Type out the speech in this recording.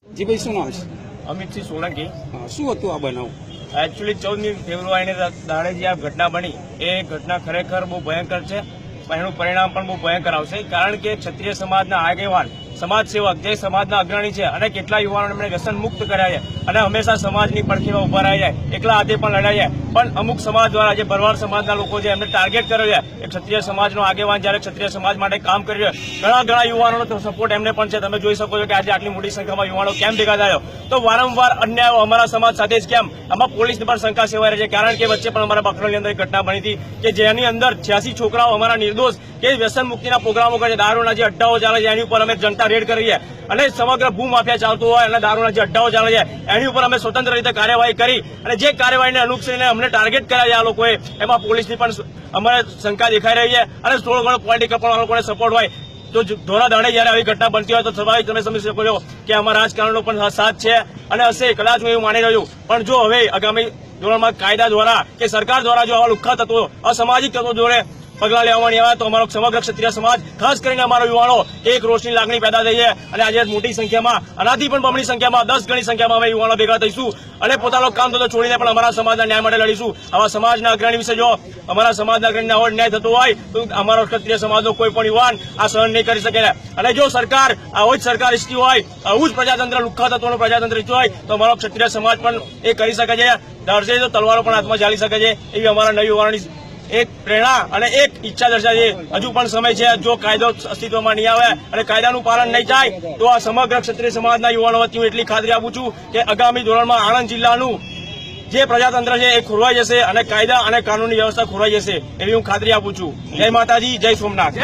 જી ભાઈ, શું નામ છે? અમિતસિંહ સોલંકી। શું હતું આ બનાવ? એકચ્યુઅલી 14મી ફેબ્રુઆરીને દાડે જે આ ઘટના બની એ ઘટના ખરેખર બહુ ભયંકર છે, પણ એનું પરિણામ પણ બહુ ભયંકર આવશે, કારણ કે ક્ષત્રિય સમાજના આગેવાન, સમાજ સેવક, જે સમાજના અગ્રણી છે અને કેટલા યુવાનોને એમણે વ્યસન મુક્ત કર્યા છે અને હંમેશા સમાજની પડખેમાં ઉભા રહ્યા છે, એકલા હાથે પણ લડાય છે, પણ અમુક સમાજ દ્વારા જે ભરવાડ સમાજના લોકો છે એમને ટાર્ગેટ કર્યો છે। એ ક્ષત્રિય સમાજનો આગેવાન જ્યારે ક્ષત્રિય સમાજ માટે કામ કરી રહ્યો, ઘણા યુવાનોનો સપોર્ટ એમને પણ છે। તમે જોઈ શકો છો કે આજે આટલી મોટી સંખ્યામાં યુવાનો કેમ ભેગા થયો, તો વારંવાર અન્યાયો અમારા સમાજ સાથે જ કેમ, આમાં પોલીસની પણ શંકા સેવાઈ રહી છે, કારણ કે વચ્ચે પણ અમારા બાકરોલની અંદર એક ઘટના બની હતી કે જેની અંદર 86 છોકરાઓ અમારા નિર્દોષ કે વ્યસન મુક્તિના પ્રોગ્રામો કરે છે, દારૂના જે અડ્ડાઓ ચાલે છે એની ઉપર અમે જનતા રેડ કરી છે અને સમગ્ર ભૂમાફિયા ચાલતું હોય અને દારૂના જે અડ્ડાઓ ચાલે છે એની ઉપર અમે સ્વતંત્ર રીતે કાર્યવાહી કરી અને જે કાર્યવાહીને અનુસરીને અમને ટાર્ગેટ કર્યા છે આ લોકોએ, એમાં પોલીસની પણ અમારે શંકા દેખાઈ રહી છે અને થોડો ઘણો પોલિટિકલ પણ આ લોકોને સપોર્ટ હોય તો ધોરા દાડે જયારે આવી ઘટના બનતી હોય તો સ્વાભાવિક તમે સમજી શકો છો કે અમારા રાજકારણનો પણ સાથ છે અને હશે, કદાચ હું એવું માની રહ્યો છું। પણ જો હવે આગામી ધોરણમાં કાયદા દ્વારા કે સરકાર દ્વારા જો આવા લુખ્ખા તત્વો, અસામાજિક તત્વો જોડે પગલાં લેવાની આવે તો અમારો સમગ્ર ક્ષત્રિય સમાજ, ખાસ કરીને અમારો યુવાનો એક રોષની લાગણી પેદા થઈ છે અને આજે મોટી સંખ્યામાં, આનાથી પણ બમણી સંખ્યામાં, 10 ગણી સંખ્યામાં અમે યુવાનો ભેગા થઈશું અને પોતાનો કામ ધંધો છોડીને પણ અમારા સમાજના ન્યાય માટે લડીશું। આવા સમાજના અગ્રણી વિશે જો અમારા સમાજના અગ્રણીને આવો ન્યાય થતો હોય તો અમારો ક્ષત્રિય સમાજનો કોઈ પણ યુવાન આ સહન નહીં કરી શકે। અને જો સરકાર આવો જ સરકાર ઈચ્છતી હોય, આવું જ પ્રજાતંત્ર, લુખ્ખા તત્વોનું પ્રજાતંત્ર ઈચ્છતું હોય તો અમારો ક્ષત્રિય સમાજ પણ એ કરી શકે છે, ડરશે તો તલવારો પણ હાથમાં ઝાલી શકે છે, એવી અમારા નવયુવાનોની એક પ્રેરણા અને એક ઈચ્છા દર્શાવે છે। હજુ પણ સમય છે, જો કાયદો અસ્તિત્વમાં નહીં આવે અને કાયદાનું પાલન નહીં થાય તો આ સમગ્ર ક્ષત્રિય સમાજના યુવાનો વતી હું એટલી ખાતરી આપું છું કે આગામી ધોરણમાં આણંદ જિલ્લાનું જે પ્રજાતંત્ર છે એ ખોરવાઈ જશે અને કાયદા અને કાનૂની વ્યવસ્થા ખોરવાઈ જશે, એવી હું ખાતરી આપું છું। જય માતાજી, જય સોમનાથ।